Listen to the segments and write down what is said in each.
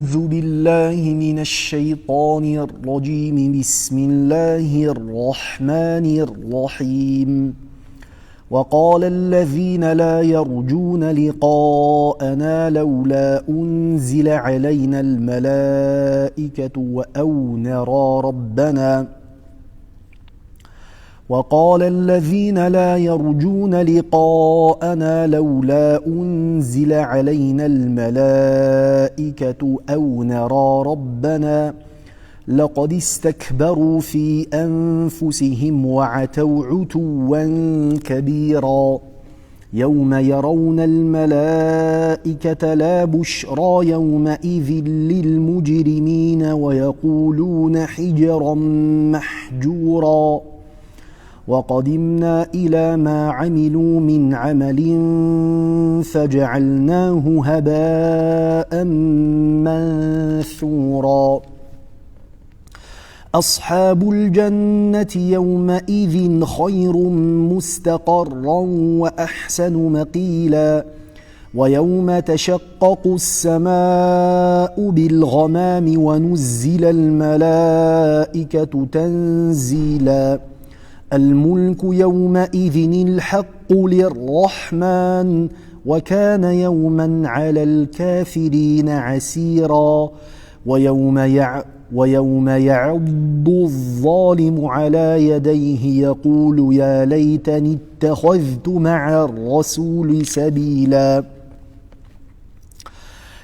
أعوذ بالله من الشيطان الرجيم. بسم الله الرحمن الرحيم. وقال الذين لا يرجون لقاءنا لولا أنزل علينا الملائكة أو نرى ربنا وقال الذين لا يرجون لقاءنا لولا أنزل علينا الملائكة أو نرى ربنا لقد استكبروا في أنفسهم وعتوا عتوا كبيرا يوم يرون الملائكة لا بشرى يومئذ للمجرمين ويقولون حجرا محجورا وقدمنا إلى ما عملوا من عمل فجعلناه هباء منثورا أصحاب الجنة يومئذ خير مستقرا وأحسن مقيلا ويوم تشقق السماء بالغمام ونزل الملائكة تنزيلا الملك يومئذ الحق للرحمن وكان يوما على الكافرين عسيرا ويوم يعض الظالم على يديه يقول يا ليتني اتخذت مع الرسول سبيلا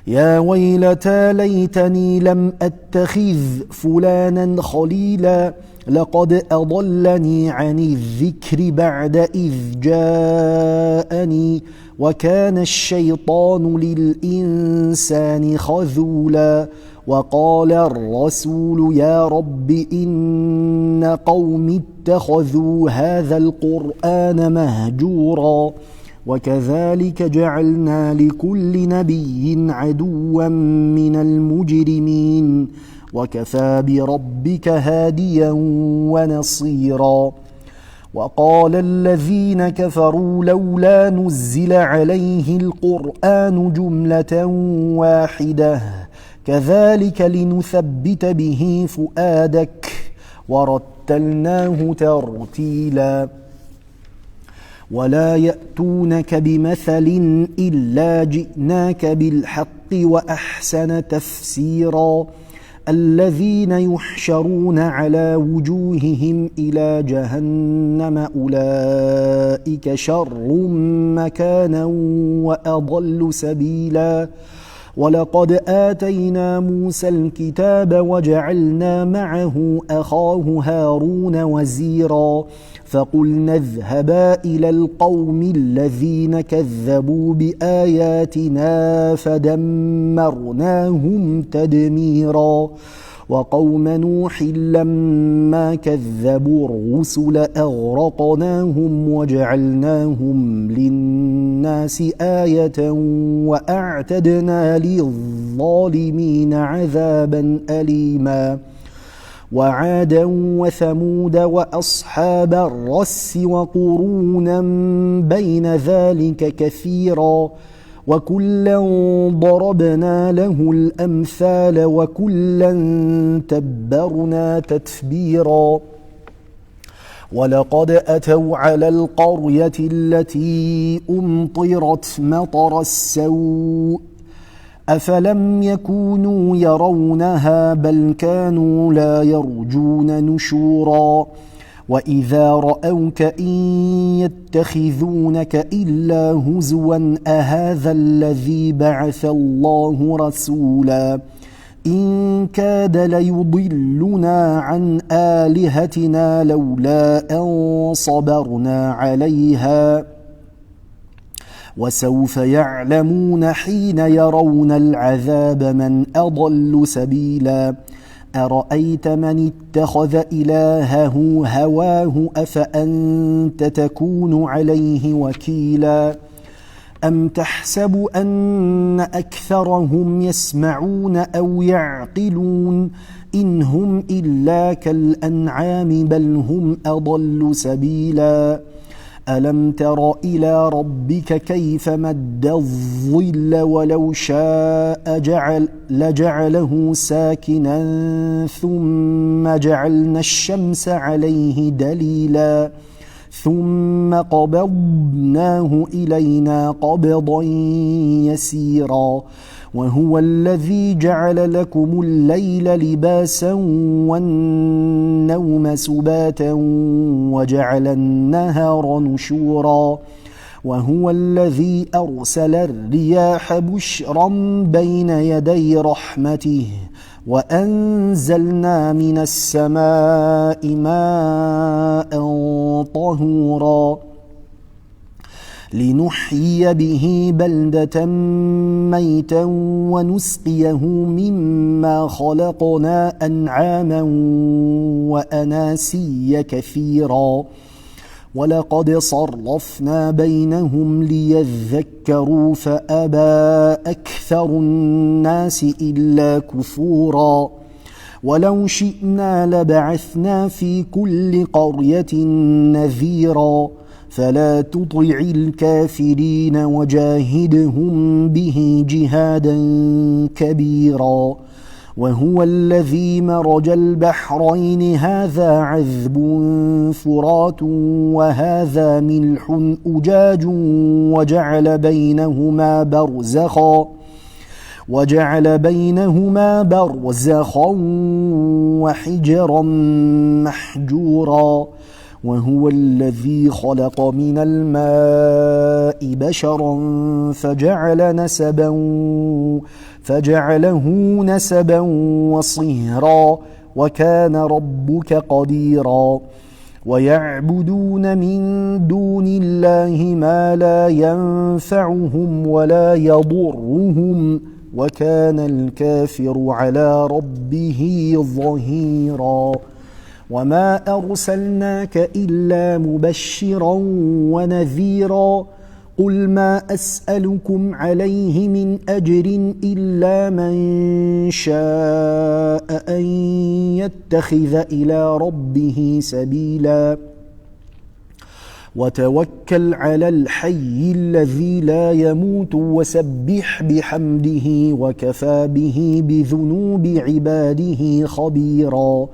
يا ويلتى ليتني لم أتخذ فلانا خليلا لقد أضلني عن الذكر بعد إذ جاءني وكان الشيطان للإنسان خذولا وقال الرسول يا رب إن قوم اتخذوا هذا القرآن مهجورا وكذلك جعلنا لكل نبي عدوا من المجرمين وكفى بربك هاديا ونصيرا وقال الذين كفروا لولا نزل عليه القرآن جملة واحدة كذلك لنثبت به فؤادك ورتلناه ترتيلا ولا يأتونك بمثل إلا جئناك بالحق وأحسن تفسيرا الذين يحشرون على وجوههم إلى جهنم أولئك شر مكانا وأضل سبيلا ولقد آتينا موسى الكتاب وجعلنا معه أخاه هارون وزيرا فقلنا اذهبا إلى القوم الذين كذبوا بآياتنا فدمرناهم تدميرا وقوم نوح لما كذبوا الرسل أغرقناهم وجعلناهم للناس آية وأعتدنا للظالمين عذابا أليما وعادا وثمود وأصحاب الرس وقرونا بين ذلك كثيرا وكلا ضربنا له الأمثال وكلا تبرنا تتبيرا ولقد أتوا على القرية التي أمطرت مطر السوء أفلم يكونوا يرونها بل كانوا لا يرجون نشورا وإذا رأوك إن يتخذونك إلا هزوا أهذا الذي بعث الله رسولا إن كاد ليضلنا عن آلهتنا لولا أن صبرنا عليها وسوف يعلمون حين يرون العذاب من أضل سبيلا أرأيت من اتخذ إلهه هواه أفأنت تكون عليه وكيلا أم تحسب أن أكثرهم يسمعون أو يعقلون إن هم إلا كالأنعام بل هم أضل سبيلا ألم تر إلى ربك كيف مد الظل ولو شاء لجعله ساكنا ثم جعلنا الشمس عليه دليلا ثم قبضناه إلينا قبضا يسيرا وهو الذي جعل لكم الليل لباسا والنوم سباتا وجعل النهار نشورا وهو الذي أرسل الرياح بشرا بين يدي رحمته وأنزلنا من السماء ماء طهورا لنحيي به بلدة ميتا ونسقيه مما خلقنا أنعاما وأناسيا كثيرا ولقد صرفنا بينهم ليذكروا فأبى أكثر الناس إلا كفورا ولو شئنا لبعثنا في كل قرية نذيرا فلا تطع الكافرين وجاهدهم به جهادا كبيرا وهو الذي مرج البحرين هذا عذب فرات وهذا ملح أجاج وجعل بينهما برزخا وحجرا محجورا وهو الذي خلق من الماء بشرا فجعله نسبا وصهرا وكان ربك قديرا ويعبدون من دون الله ما لا ينفعهم ولا يضرهم وكان الكافر على ربه ظهيرا وما أرسلناك إلا مبشرا ونذيرا قل ما أسألكم عليه من أجر إلا من شاء أن يتخذ إلى ربه سبيلا وتوكل على الحي الذي لا يموت وسبح بحمده وكفى به بذنوب عباده خبيرا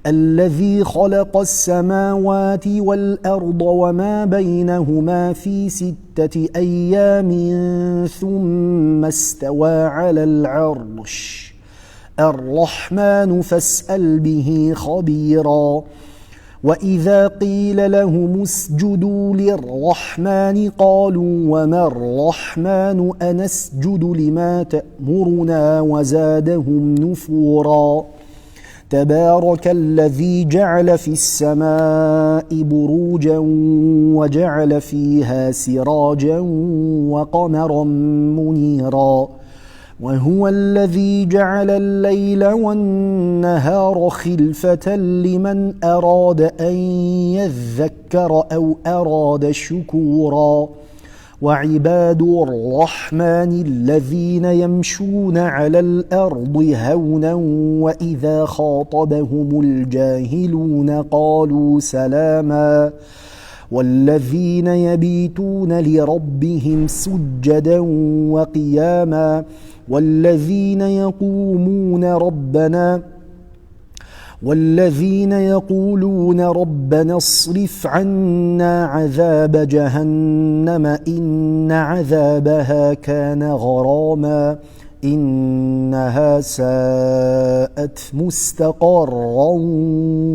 الذي خلق السماوات والأرض وما بينهما في 6 أيام ثم استوى على العرش الرحمن فاسأل به خبيرا وإذا قيل لهم اسجدوا للرحمن قالوا وما الرحمن أنسجد لما تأمرنا وزادهم نفورا تبارك الذي جعل في السماء بروجا وجعل فيها سراجا وقمرا منيرا وهو الذي جعل الليل والنهار خلفة لمن أراد أن يذكر أو أراد شكورا وعباد الرحمن الذين يمشون على الأرض هونا وإذا خاطبهم الجاهلون قالوا سلاما والذين يبيتون لربهم سجدا وقياما والذين يقولون ربنا اصرف عنا عذاب جهنم إن عذابها كان غراما إنها ساءت مستقرا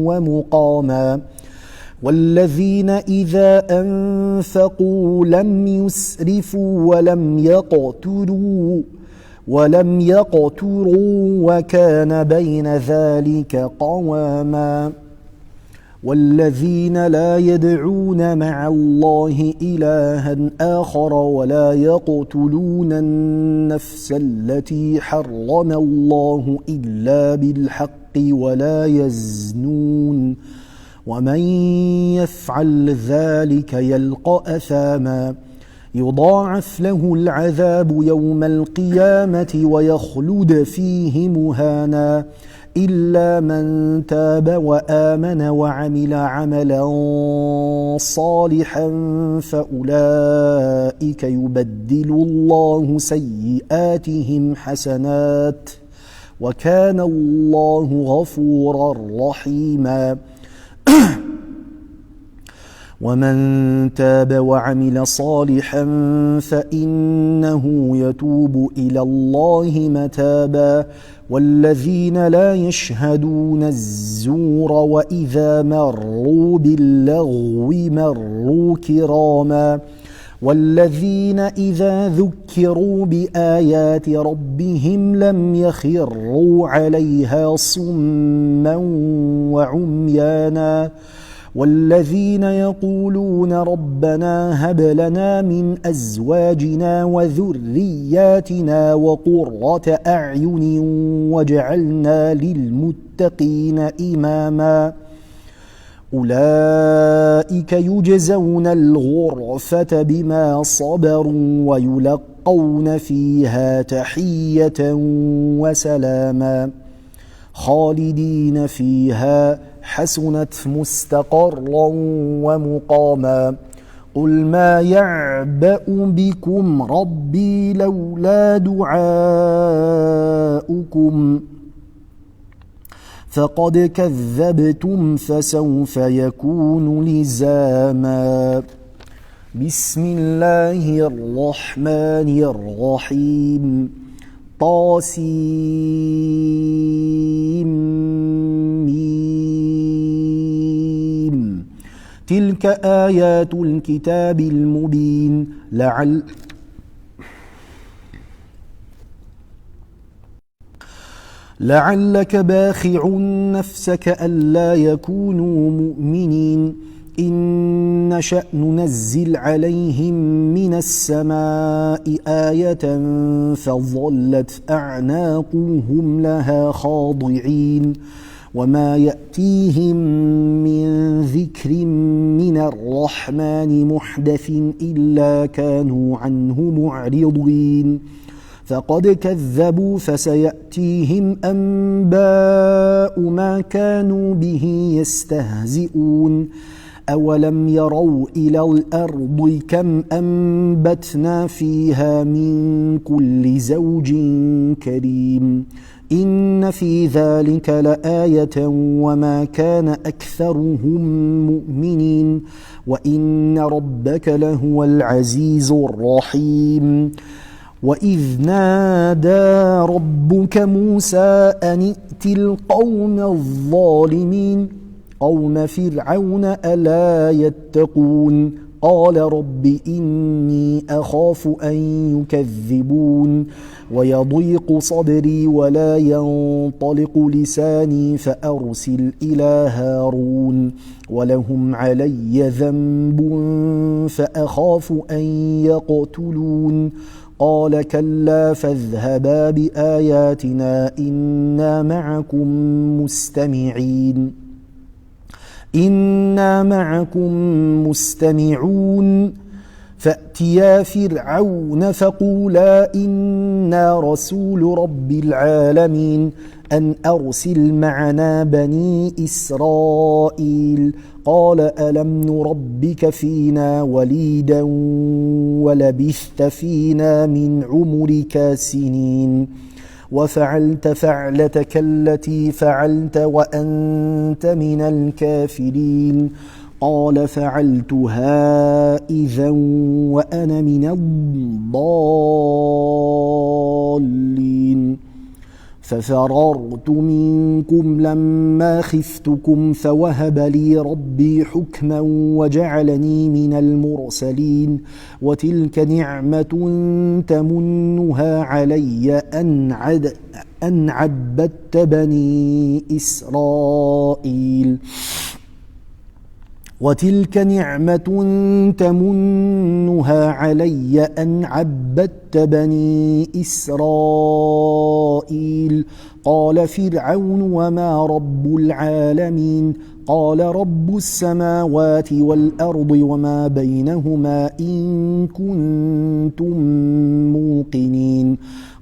ومقاما والذين إذا أنفقوا لم يسرفوا ولم يقتروا وكان بين ذلك قواما والذين لا يدعون مع الله إلها آخر ولا يقتلون النفس التي حرم الله إلا بالحق ولا يزنون ومن يفعل ذلك يلقى أثاما يضاعف له العذاب يوم القيامة ويخلد فيه مهانا إلا من تاب وآمن وعمل عملا صالحا فأولئك يبدل الله سيئاتهم حسنات وكان الله غفورا رحيما ومن تاب وعمل صالحا فإنه يتوب إلى الله متابا والذين لا يشهدون الزور وإذا مروا باللغو مروا كراما والذين إذا ذكروا بآيات ربهم لم يخروا عليها صما وعميانا والذين يقولون ربنا هب لنا من أزواجنا وذرياتنا وقرة أعين واجعلنا للمتقين إماما أولئك يجزون الغرفة بما صبروا ويلقون فيها تحية وسلاما خالدين فيها حسنت مستقرا ومقاما قل ما يعبأ بكم ربي لولا دعاؤكم فقد كذبتم فسوف يكون لزاما بسم الله الرحمن الرحيم طاسيم تلك آيات الكتاب المبين لعلك باخع نفسك ألا يكونوا مؤمنين إن نشأ ننزل عليهم من السماء آية فظلت أعناقهم لها خاضعين وما يأتيهم من ذكر من الرحمن محدث إلا كانوا عنه معرضين فقد كذبوا فسيأتيهم أنباء ما كانوا به يستهزئون أولم يروا إلى الأرض كم أنبتنا فيها من كل زوج كريم إن في ذلك لآية وما كان أكثرهم مؤمنين وإن ربك لهو العزيز الرحيم وإذ نادى ربك موسى أن ائت القوم الظالمين قوم فرعون ألا يتقون قال رب إني أخاف أن يكذبون ويضيق صدري ولا ينطلق لساني فأرسل إلى هارون ولهم علي ذنب فأخاف أن يقتلون قال كلا فاذهبا بآياتنا إنا معكم مستمعون فأتيا فرعون فقولا إنا رسول رب العالمين أن أرسل معنا بني إسرائيل قال ألم نربك فينا وليدا ولبثت فينا من عمرك سنين وفعلت فعلتك التي فعلت وأنت من الكافرين قال فعلتها إذا وأنا من الضالين ففررت منكم لما خفتكم فوهب لي ربي حكما وجعلني من المرسلين وتلك نعمة تمنها علي أن عبدت بني إسرائيل وتلك نعمة تمنها علي أن عبدت بني إسرائيل. قال فرعون وما رب العالمين؟ قال رب السماوات والأرض وما بينهما إن كنتم موقنين.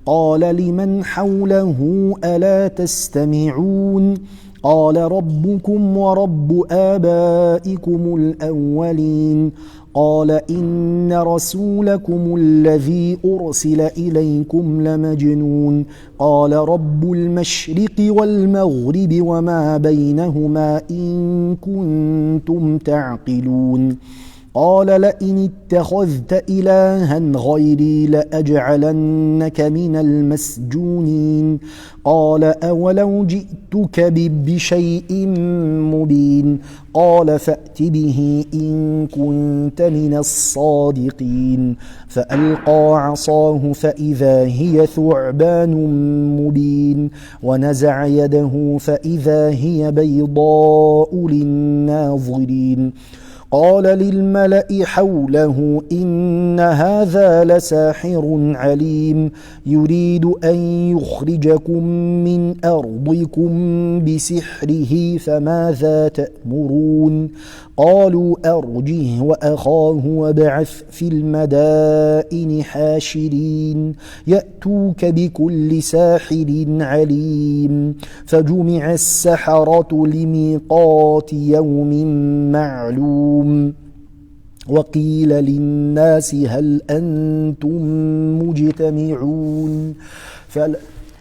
قال لمن حوله ألا تستمعون؟ قال ربكم ورب آبائكم الأولين. قال إن رسولكم الذي أرسل إليكم لمجنون. قال رب المشرق والمغرب وما بينهما إن كنتم تعقلون. قال لئن اتخذت إلها غيري لأجعلنك من المسجونين. قال أولو جئتك بشيء مبين؟ قال فأت به إن كنت من الصادقين. فألقى عصاه فإذا هي ثعبان مبين، ونزع يده فإذا هي بيضاء للناظرين. قال للملأ حوله إن هذا لساحر عليم، يريد أن يخرجكم من أرضكم بسحره فماذا تأمرون؟ قالوا أرجه وأخاه وابعث في المدائن حاشرين يأتوك بكل ساحر عليم. فجمع السحرة لميقات يوم معلوم. وقيل للناس هل أنتم مجتمعون؟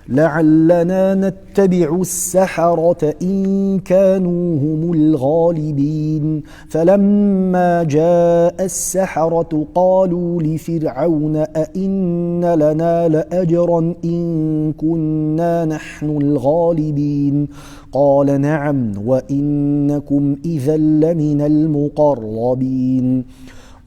لعلنا نتبع السحرة إن كانوا هم الغالبين. فلما جاء السحرة قالوا لفرعون أئن لنا لأجرا إن كنا نحن الغالبين؟ قال نعم وإنكم إذا لمن المقربين.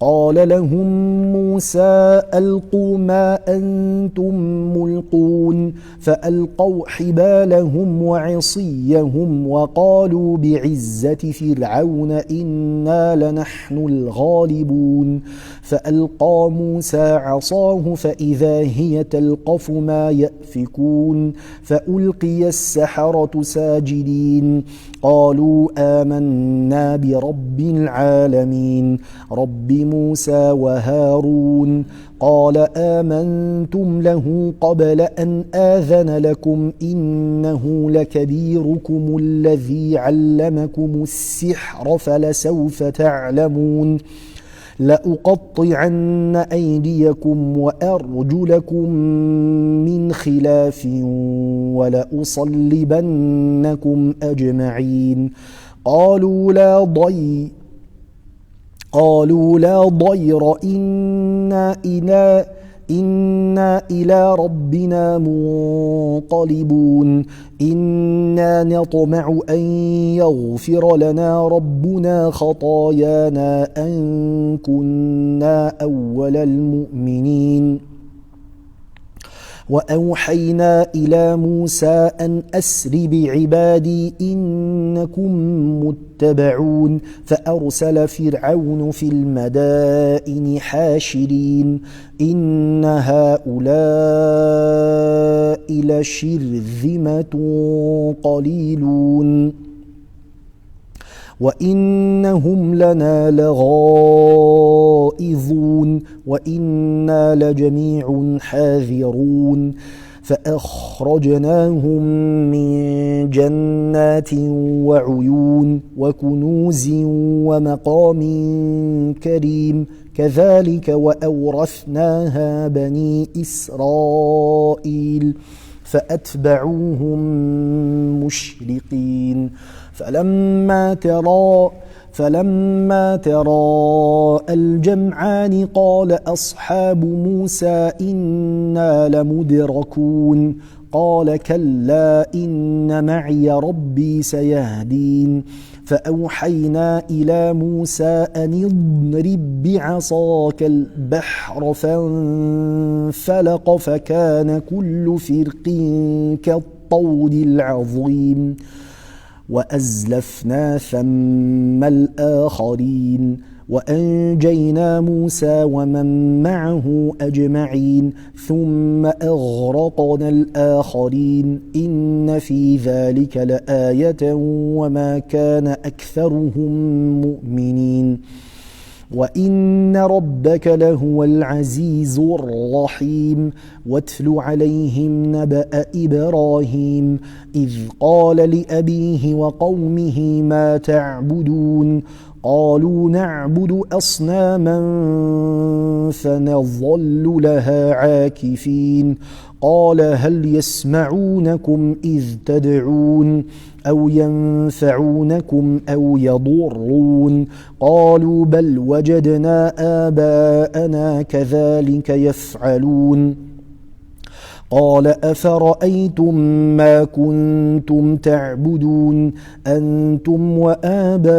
قال لهم موسى ألقوا ما أنتم ملقون. فألقوا حبالهم وعصيهم وقالوا بعزة فرعون إنا لنحن الغالبون. فألقى موسى عصاه فإذا هي تلقف ما يأفكون. فألقي السحرة ساجدين قالوا آمنا برب العالمين رب موسى وهارون. قال آمنتم له قبل أن آذن لكم إنه لكبيركم الذي علمكم السحر فلسوف تعلمون. لأقطعن أيديكم وأرجلكم من خلاف ولأصلبنكم أجمعين. قالوا لا ضير إنا إلى ربنا منقلبون. إنا نطمع أن يغفر لنا ربنا خطايانا أن كنا أول المؤمنين. وأوحينا إلى موسى أن أسر بعبادي إنكم متبعون. فأرسل فرعون في المدائن حاشرين إن هؤلاء لشرذمة قليلون وإنهم لنا لغائظون وإنا لجميع حاذرون. فأخرجناهم من جنات وعيون وكنوز ومقام كريم كذلك وأورثناها بني إسرائيل فأتبعوهم مشرقين. فلما تراءى الجمعان قال أصحاب موسى إنا لمدركون. قال كلا إن معي ربي سيهدين. فأوحينا إلى موسى أن اضرب بعصاك البحر فانفلق فكان كل فرق كالطود العظيم. وأزلفنا ثم الآخرين وأنجينا موسى ومن معه أجمعين ثم أغرقنا الآخرين إن في ذلك لآية وما كان أكثرهم مؤمنين وإن ربك لهو العزيز الرحيم واتل عليهم نبأ إبراهيم إذ قال لأبيه وقومه ما تعبدون قالوا نعبد أصناما فنظل لها عاكفين قال هل يسمعونكم إذ تدعون أو ينفعونكم أو يضرون قالوا بل وجدنا آباءنا كذلك يفعلون قال أفرأيتم ما كنتم تعبدون أنتم وآباؤكم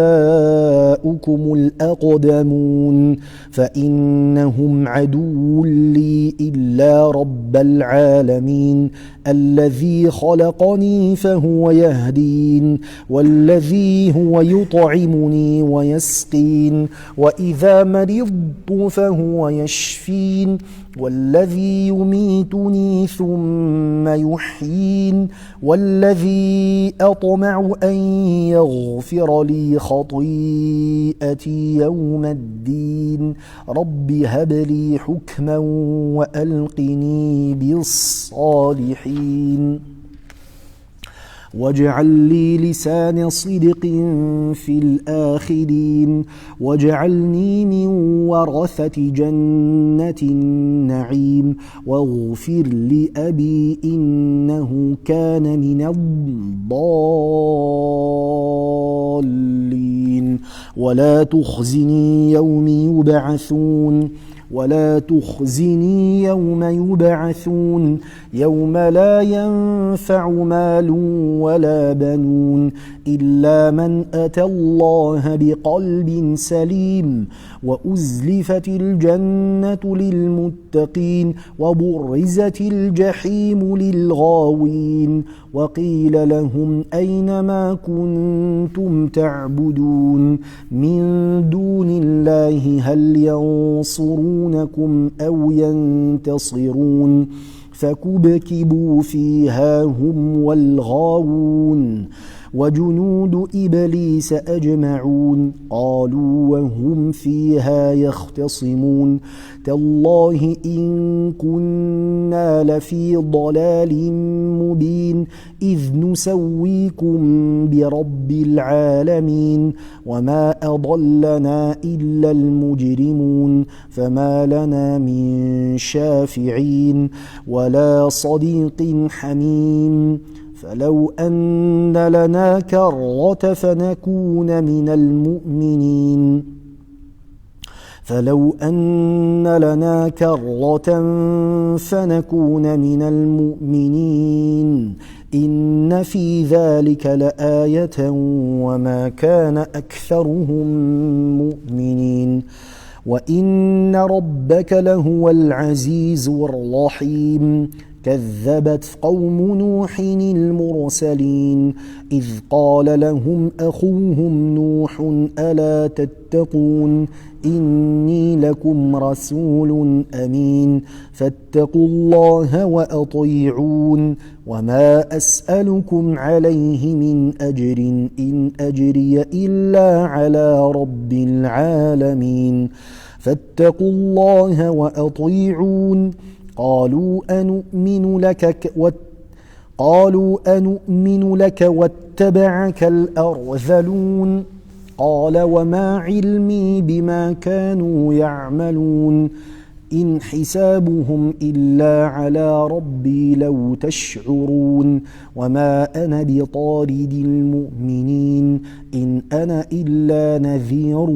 الأقدمون فإنهم عدو لي إلا رب العالمين الذي خلقني فهو يهدين والذي هو يطعمني ويسقين وإذا مرضت فهو يشفين والذي يميتني ثم يحيين والذي أطمع أن يغفر لي خطيئتي يوم الدين رب هب لي حكما وألقني بالصالحين واجعل لي لسان صدق في الآخرين واجعلني من ورثة جنة النعيم واغفر لأبي إنه كان من الضالين ولا تخزني يوم يبعثون يوم لا ينفع مال ولا بنون إلا من أتى الله بقلب سليم وأزلفت الجنة للمتقين وبرزت الجحيم للغاوين وقيل لهم أين ما كنتم تعبدون من دون الله هل ينصرونكم أو ينتصرون فكبكبوا فيها هم والغاوون وجنود إبليس أجمعون قالوا وهم فيها يختصمون تالله إن كنا لفي ضلال مبين إذ نسويكم برب العالمين وما أضلنا إلا المجرمون فما لنا من شافعين ولا صديق حميم فلو أن لنا كرة فنكون من المؤمنين إن في ذلك لآية وما كان أكثرهم مؤمنين وإن ربك لهو العزيز الرحيم كذبت قوم نوح المرسلين إذ قال لهم أخوهم نوح ألا تتقون إني لكم رسول أمين فاتقوا الله وأطيعون وما أسألكم عليه من أجر إن أجري إلا على رب العالمين فاتقوا الله وأطيعون قالوا أنؤمن لك واتبعك الأرذلون قال وما علمي بما كانوا يعملون إن حسابهم إلا على ربي لو تشعرون وما أنا بطارد المؤمنين إن أنا إلا نذير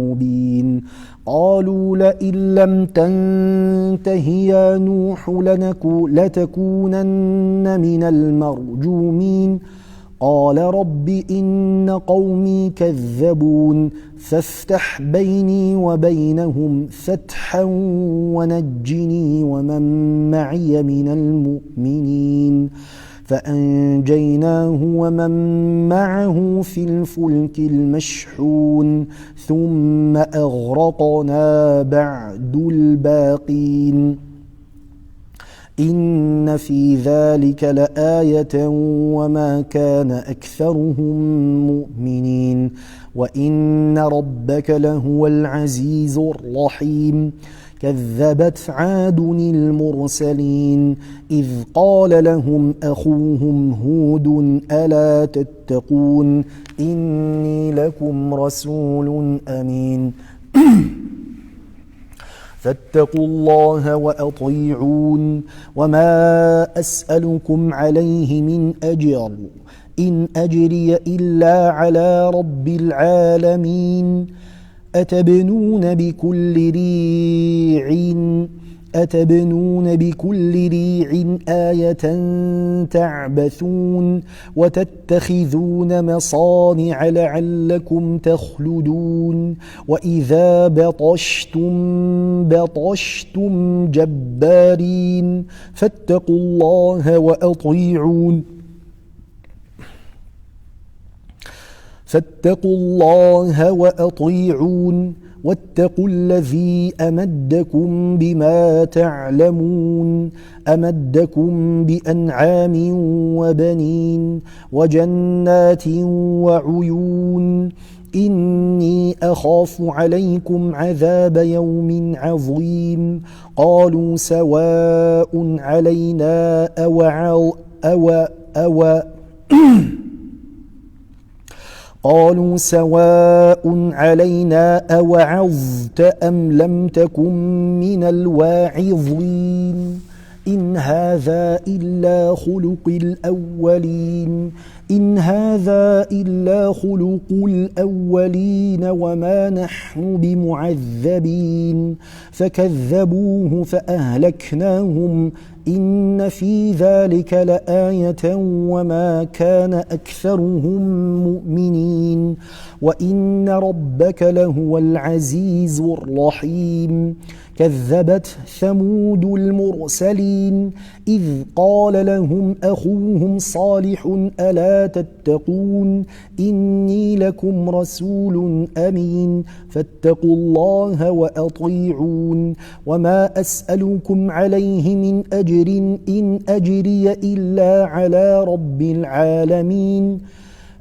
مبين قالوا لئن لم تنته يا نوح لتكونن من المرجومين قال رب إن قومي كذبون فافتح بيني وبينهم فتحا ونجني ومن معي من المؤمنين فأنجيناه ومن معه في الفلك المشحون ثم أغرقنا بعد الباقين إن في ذلك لآية وما كان أكثرهم مؤمنين وإن ربك لهو العزيز الرحيم كذبت عاد المرسلين إذ قال لهم أخوهم هود ألا تتقون إني لكم رسول أمين فاتقوا الله وأطيعون وما أسألكم عليه من أجر إن أجري إلا على رب العالمين أتبنون بكل ريع آية تعبثون وتتخذون مصانع لعلكم تخلدون وإذا بطشتم جبارين فاتقوا الله وأطيعون واتقوا الذي أمدكم بما تعلمون أمدكم بأنعام وبنين وجنات وعيون إني أخاف عليكم عذاب يوم عظيم قالوا سواء علينا أوعظت أم لم تكن من الواعظين إن هذا إلا خلق الأولين وما نحن بمعذبين فكذبوه فأهلكناهم إن في ذلك لآية وما كان أكثرهم مؤمنين وإن ربك لهو العزيز الرحيم كذبت ثمود المرسلين إذ قال لهم أخوهم صالح ألا تتقون إني لكم رسول أمين فاتقوا الله وأطيعون وما أسألكم عليه من أجر إن أجري إلا على رب العالمين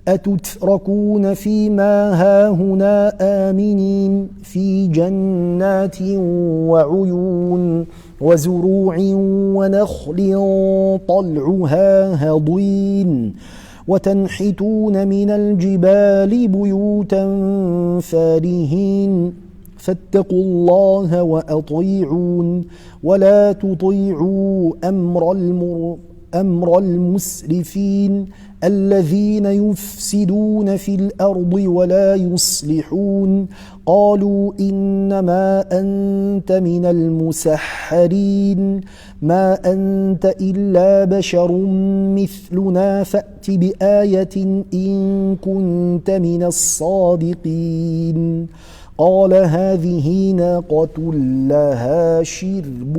أتتركون فيما هاهنا آمنين في جنات وعيون وزروع ونخل طلعها هضيم وتنحتون من الجبال بيوتا فارهين فاتقوا الله وأطيعون ولا تطيعوا أمر المسرفين الذين يفسدون في الأرض ولا يصلحون قالوا إنما أنت من المسحرين ما أنت إلا بشر مثلنا فأت بآية إن كنت من الصادقين قال هذه ناقة لها شرب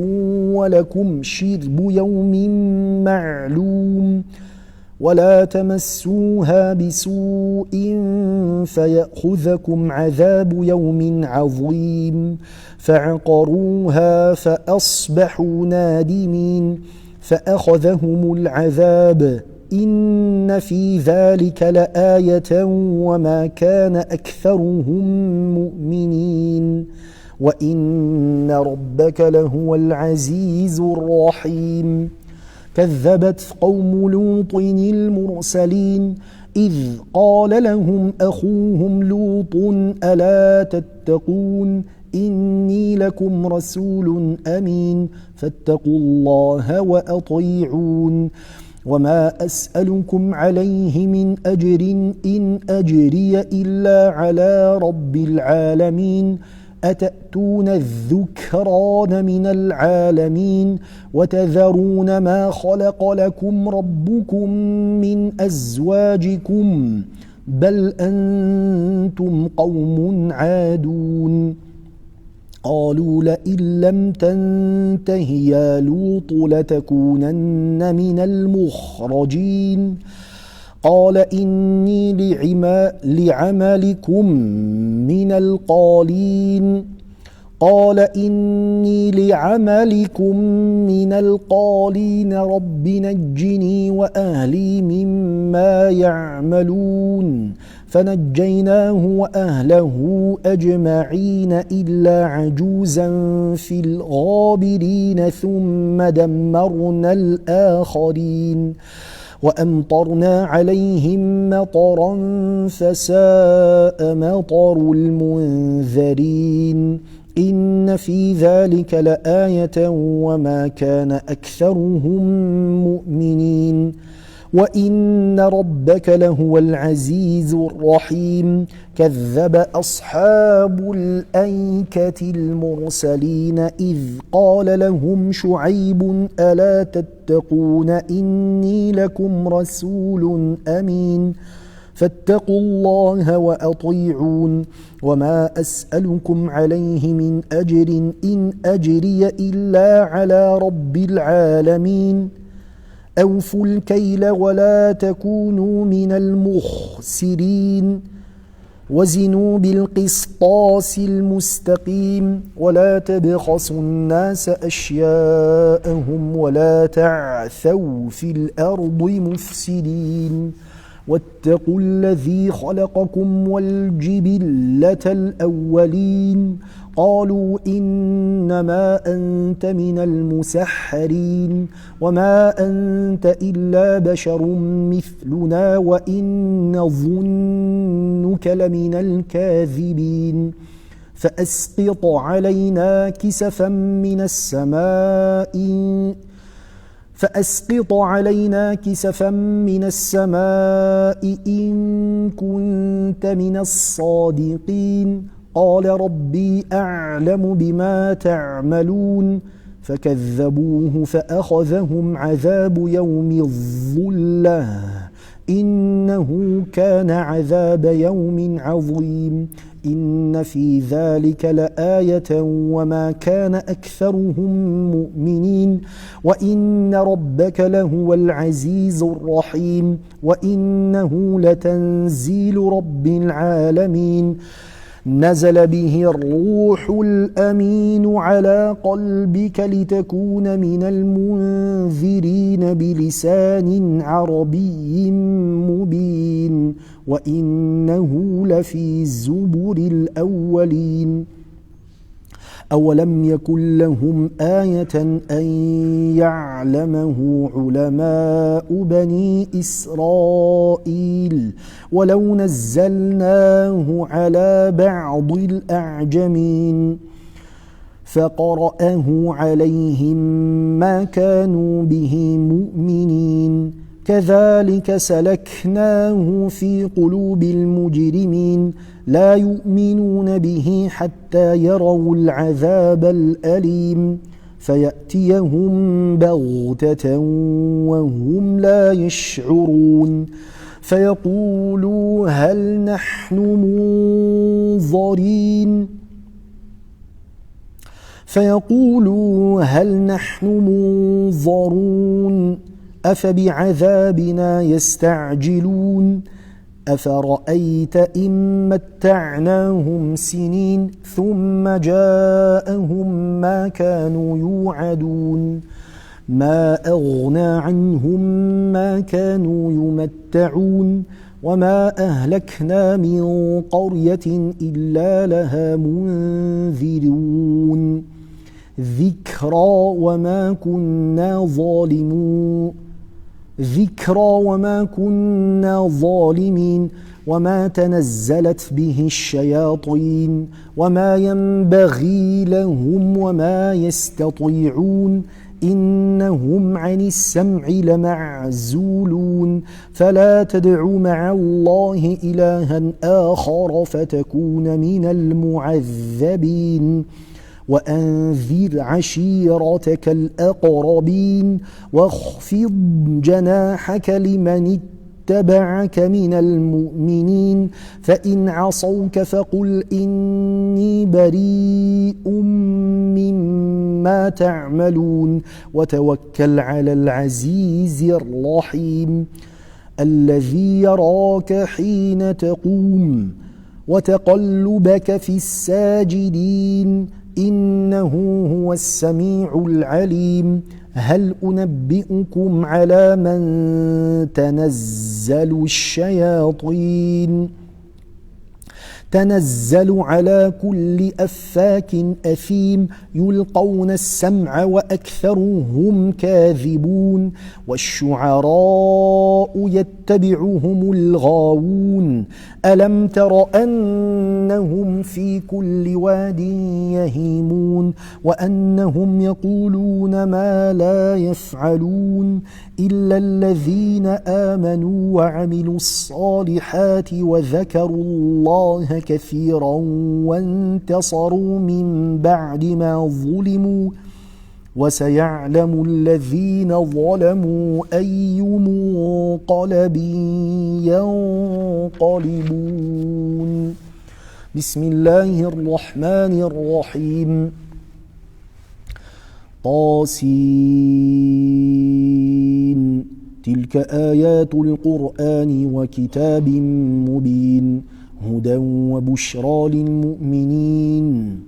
ولكم شرب يوم معلوم ولا تمسوها بسوء فيأخذكم عذاب يوم عظيم فعقروها فأصبحوا نادمين فأخذهم العذاب إن في ذلك لآية وما كان أكثرهم مؤمنين وإن ربك لهو العزيز الرحيم كذبت قوم لوط المرسلين إذ قال لهم أخوهم لوط ألا تتقون إني لكم رسول أمين فاتقوا الله وأطيعون وما أسألكم عليه من أجر إن أجري إلا على رب العالمين أتأتون الذكران من العالمين وتذرون ما خلق لكم ربكم من أزواجكم بل أنتم قوم عادون قالوا لئن لم تنته يا لوط لتكونن من المخرجين قال إني لعملكم من القالين رب نجني وأهلي مما يعملون فنجيناه وأهله أجمعين إلا عجوزا في الغابرين ثم دمرنا الآخرين وأمطرنا عليهم مطرا فساء مطر المنذرين إن في ذلك لآية وما كان أكثرهم مؤمنين وإن ربك لهو العزيز الرحيم كذب أصحاب الأيكة المرسلين إذ قال لهم شعيب ألا تتقون إني لكم رسول أمين فاتقوا الله وأطيعون وما أسألكم عليه من أجر إن أجري إلا على رب العالمين أوفوا الكيل ولا تكونوا من المخسرين وزنوا بالقسطاس المستقيم ولا تبخسوا الناس أشياءهم ولا تعثوا في الأرض مفسدين واتقوا الذي خلقكم والجبلة الأولين قالوا إنما أنت من المسحرين وما أنت إلا بشر مثلنا وإن نظنك لمن الكاذبين فأسقط علينا كسفا من السماء إن كنت من الصادقين قال ربي أعلم بما تعملون فكذبوه فأخذهم عذاب يوم الظلة إنه كان عذاب يوم عظيم إن في ذلك لآية وما كان أكثرهم مؤمنين وإن ربك لهو العزيز الرحيم وإنه لتنزيل رب العالمين نزل به الروح الأمين على قلبك لتكون من المنذرين بلسان عربي مبين وإنه لفي زبر الأولين أولم يكن لهم آية أن يعلمه علماء بني إسرائيل ولو نزلناه على بعض الأعجمين فقرأه عليهم ما كانوا به مؤمنين كذلك سلكناه في قلوب المجرمين لا يؤمنون به حتى يروا العذاب الأليم فيأتيهم بغتة وهم لا يشعرون فيقولوا هل نحن منظرون أفبعذابنا يستعجلون أفرأيت إن متعناهم سنين ثم جاءهم ما كانوا يوعدون ما أغنى عنهم ما كانوا يمتعون وما أهلكنا من قرية إلا لها منذرون ذكرى وما كنا ظالمين وما تنزلت به الشياطين وما ينبغي لهم وما يستطيعون إنهم عن السمع لمعزولون فلا تدع مع الله إلها آخر فتكون من المعذبين وأنذر عشيرتك الأقربين واخفض جناحك لمن اتبعك من المؤمنين فإن عصوك فقل إني بريء مما تعملون وتوكل على العزيز الرحيم الذي يراك حين تقوم وتقلبك في الساجدين إنه هو السميع العليم هل أنبئكم على من تنزل الشياطين تنزل على كل أفاك أثيم يلقون السمع وأكثرهم كاذبون والشعراء يتبعهم الغاوون ألم تر أنهم في كل واد يهيمون وأنهم يقولون ما لا يفعلون إلا الذين آمنوا وعملوا الصالحات وذكروا الله كثيرا وانتصروا من بعد ما ظلموا وسيعلم الذين ظلموا أي منقلب ينقلبون بسم الله الرحمن الرحيم طاسين تلك آيات القرآن وكتاب مبين هدى وبشرى للمؤمنين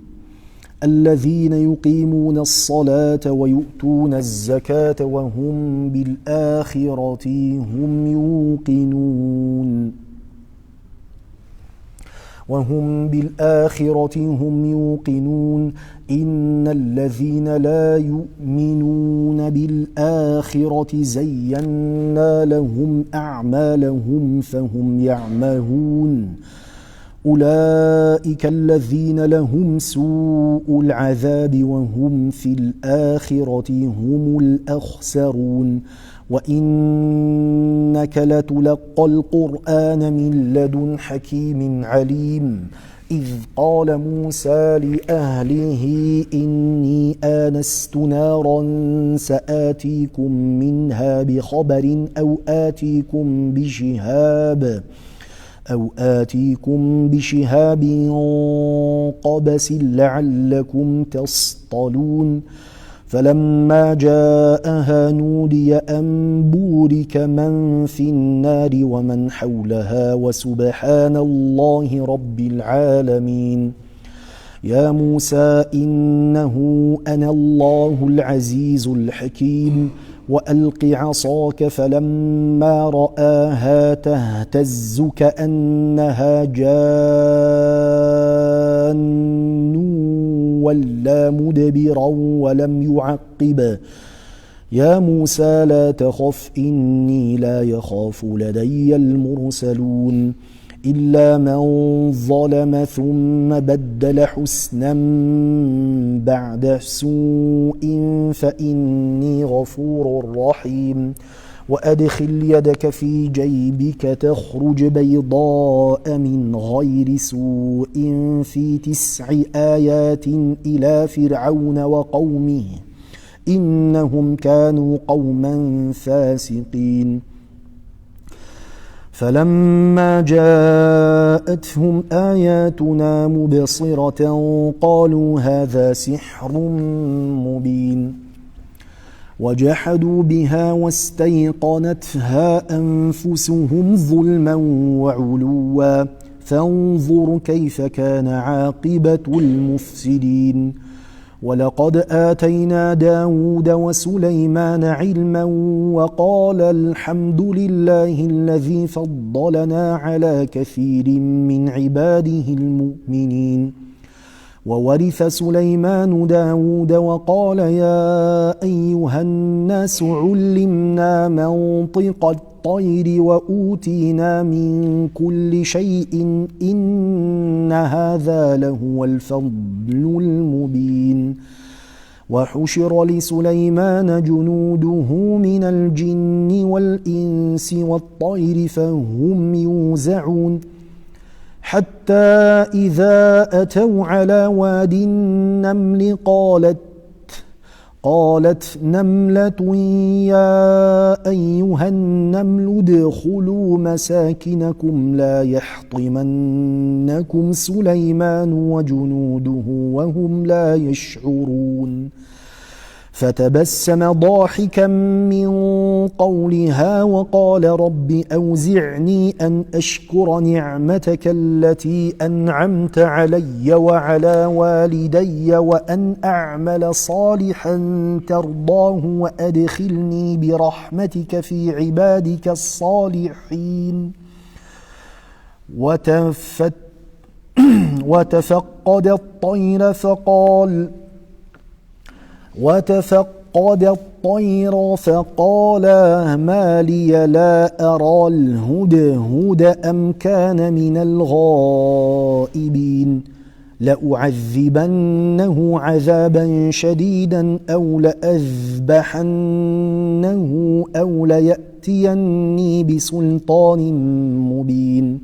الذين يقيمون الصلاة ويؤتون الزكاة وهم بالآخرة هم يوقنون إن الذين لا يؤمنون بالآخرة زينا لهم أعمالهم فهم يعمهون أولئك الذين لهم سوء العذاب وهم في الآخرة هم الأخسرون وإنك لتلقى القرآن من لدن حكيم عليم إذ قال موسى لأهله إني آنست نارا سآتيكم منها بخبر أو آتيكم بشهاب قبس لعلكم تصطلون فلما جاءها نودي أن بورك من في النار ومن حولها وسبحان الله رب العالمين يا موسى إنه أنا الله العزيز الحكيم وألق عصاك فلما رآها تهتز كأنها جان ولا مدبرا ولم يعقب يا موسى لا تخف إني لا يخاف لدي المرسلون إلا من ظلم ثم بدل حسنا بعد سوء فإني غفور رحيم وأدخل يدك في جيبك تخرج بيضاء من غير سوء في 9 آيات إلى فرعون وقومه إنهم كانوا قوما فاسقين فلما جاءتهم آياتنا مبصرة قالوا هذا سحر مبين وجحدوا بها واستيقنتها أنفسهم ظلما وعلوا فانظر كيف كان عاقبة المفسدين ولقد آتينا داود وسليمان علما وقال الحمد لله الذي فضلنا على كثير من عباده المؤمنين وورث سليمان داود وقال يا أيها الناس علمنا منطق الطير وأوتينا من كل شيء إن هذا لهو الفضل المبين وحشر لسليمان جنوده من الجن والإنس والطير فهم يوزعون حتى إذا أتوا على واد النمل قالت نملة يا أيها النمل ادخلوا مساكنكم لا يحطمنكم سليمان وجنوده وهم لا يشعرون فتبسم ضاحكا من قولها وقال رب أوزعني أن أشكر نعمتك التي أنعمت علي وعلى والدي وأن أعمل صالحا ترضاه وأدخلني برحمتك في عبادك الصالحين وتفقد الطير فقال ما لي لا أرى الهدهد أم كان من الغائبين لأعذبنه عذابا شديدا أو لأذبحنه أو ليأتيني بسلطان مبين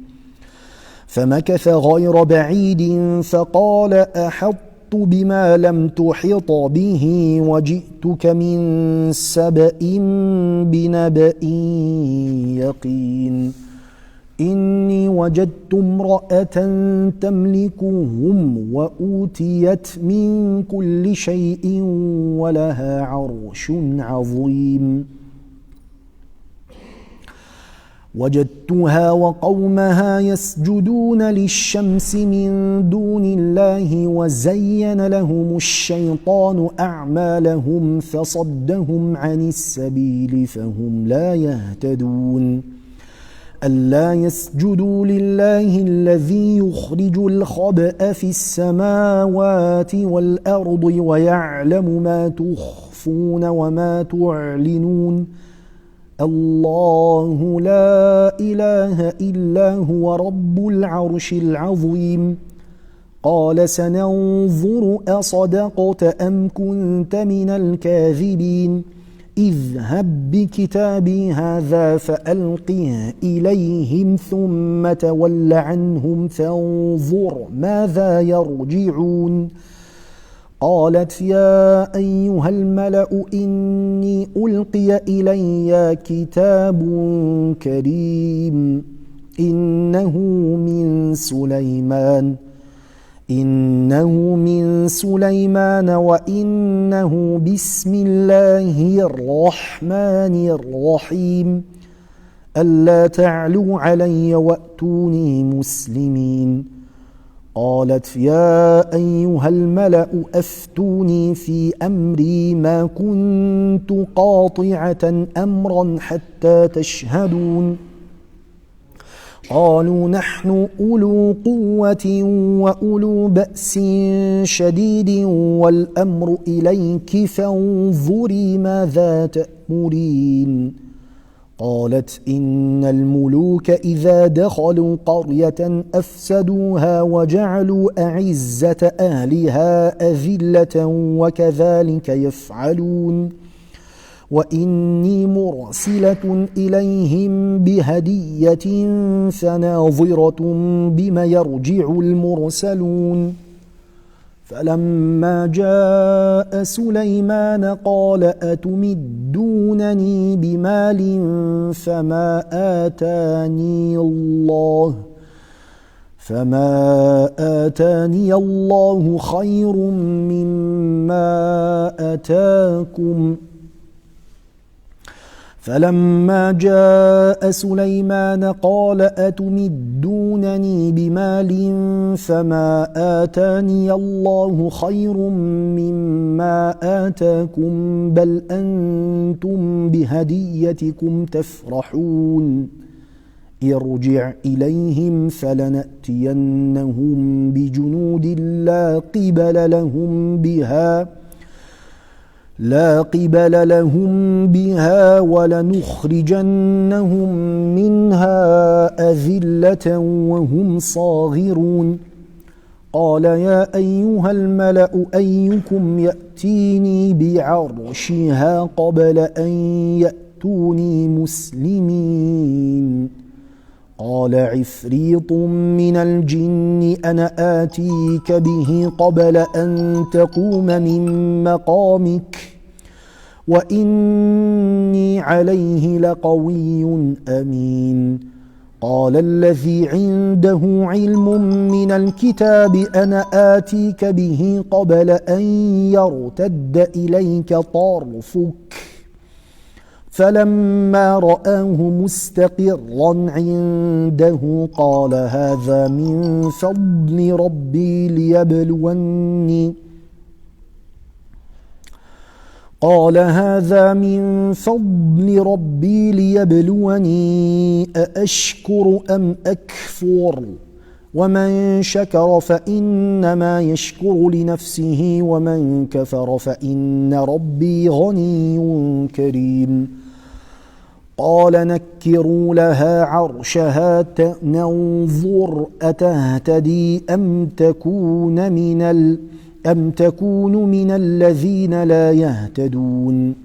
فمكث غير بعيد فقال أحط بما لم تحط به وجئتك من سبأ بنبأ يقين إني وجدت امرأة تملكهم وأوتيت من كل شيء ولها عرش عظيم وجدتها وقومها يسجدون للشمس من دون الله وزين لهم الشيطان أعمالهم فصدهم عن السبيل فهم لا يهتدون ألا يسجدوا لله الذي يخرج الخبأ في السماوات والأرض ويعلم ما تخفون وما تعلنون الله لا إله إلا هو رب العرش العظيم قال سننظر أصدقت أم كنت من الكاذبين اذهب بكتابي هذا فألقه إليهم ثم تول عنهم فانظر ماذا يرجعون قالت يا أيها الملأ إني ألقي إلي كتاب كريم إنه من سليمان وإنه بسم الله الرحمن الرحيم ألا تعلوا علي وأتوني مسلمين قالت يا أيها الملأ أفتوني في أمري ما كنت قاطعة أمرا حتى تشهدون قالوا نحن أولو قوة وأولو بأس شديد والأمر إليك فانظري ماذا تأمرين قالت إن الملوك إذا دخلوا قرية أفسدوها وجعلوا أعزة أهلها أذلة وكذلك يفعلون وإني مرسلة إليهم بهدية فناظرة بما يرجع المرسلون فلما جاء سليمان قال أتمدونني بمال فما آتاني الله خير مما آتاكم فلما جاء سليمان قال أتمدونني بمال فما آتاني الله خير مما آتاكم بل أنتم بهديتكم تفرحون ارجع إليهم فلنأتينهم بجنود لا قبل لهم بها ولنخرجنهم منها أذلة وهم صاغرون قال يا أيها الملأ أيكم يأتيني بعرشها قبل أن يأتوني مسلمين قال عفريط من الجن أنا آتيك به قبل أن تقوم من مقامك وإني عليه لقوي أمين. قال الذي عنده علم من الكتاب أنا آتيك به قبل أن يرتد إليك طرفك. فلما رآه مستقرا عنده قال هذا من فضل ربي ليبلوني أأشكر أم أكفر. ومن شكر فإنما يشكر لنفسه ومن كفر فإن ربي غني كريم. قال نكروا لها عرشها ننظر أتهتدي أم تكون من الذين لا يهتدون.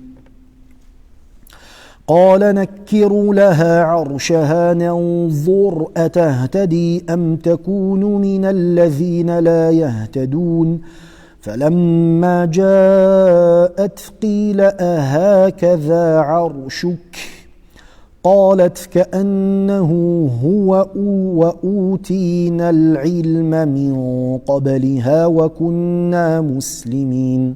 قال نكروا لها عرشها ننظر أتهتدي أم تكون من الذين لا يهتدون. فلما جاءت قيل أهكذا عرشك؟ قالت كأنه هو وأوتينا العلم من قبلها وكنا مسلمين.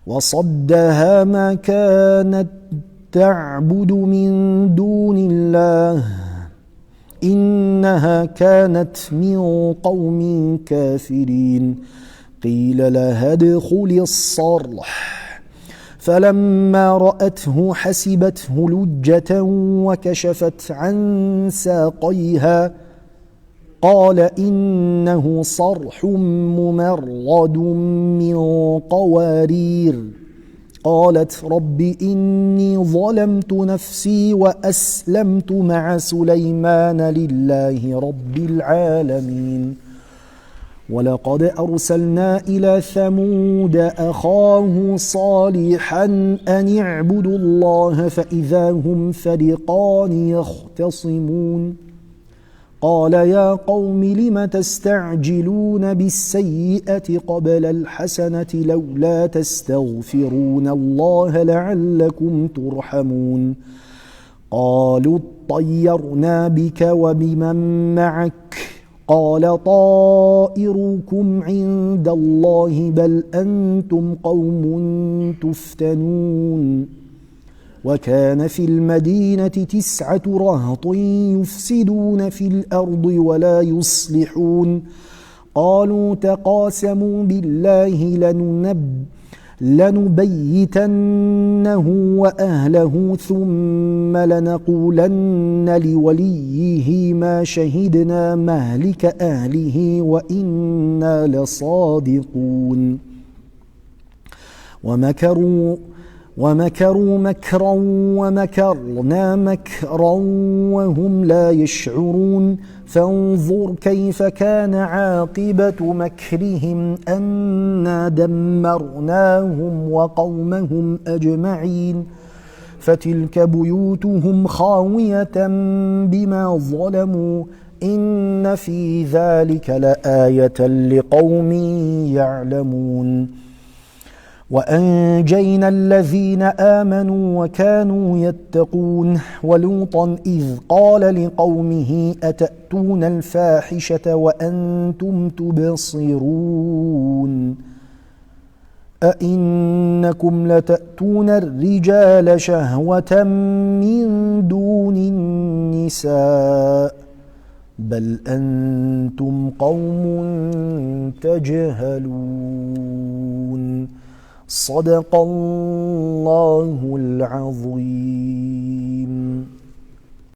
وصدها ما كانت تعبد من دون الله إنها كانت من قوم كافرين. قيل لها ادخلي الصرح فلما رأته حسبته لجة وكشفت عن ساقيها قال إنه صرح ممرد من قوارير. قالت رب إني ظلمت نفسي وأسلمت مع سليمان لله رب العالمين. ولقد أرسلنا إلى ثمود أخاهم صالحا أن اعبدوا الله فإذا هم فريقان يختصمون. قال يا قوم لم تستعجلون بالسيئة قبل الحسنة لولا تستغفرون الله لعلكم ترحمون. قالوا اطيرنا بك وبمن معك قال طائركم عند الله بل أنتم قوم تفتنون. وكان في المدينة 9 رهط يفسدون في الأرض ولا يصلحون. قالوا تقاسموا بالله لنبيتنه وأهله ثم لنقولن لوليه ما شهدنا مهلك أهله وإنا لصادقون. ومكروا مكرا ومكرنا مكرا وهم لا يشعرون. فانظر كيف كان عاقبة مكرهم أنا دمرناهم وقومهم أجمعين. فتلك بيوتهم خاوية بما ظلموا إن في ذلك لآية لقوم يعلمون. وأنجينا الذين آمنوا وكانوا يتقون. ولوطا إذ قال لقومه أتأتون الفاحشة وأنتم تبصرون أئنكم لتأتون الرجال شهوة من دون النساء بل أنتم قوم تجهلون. صدق الله العظيم.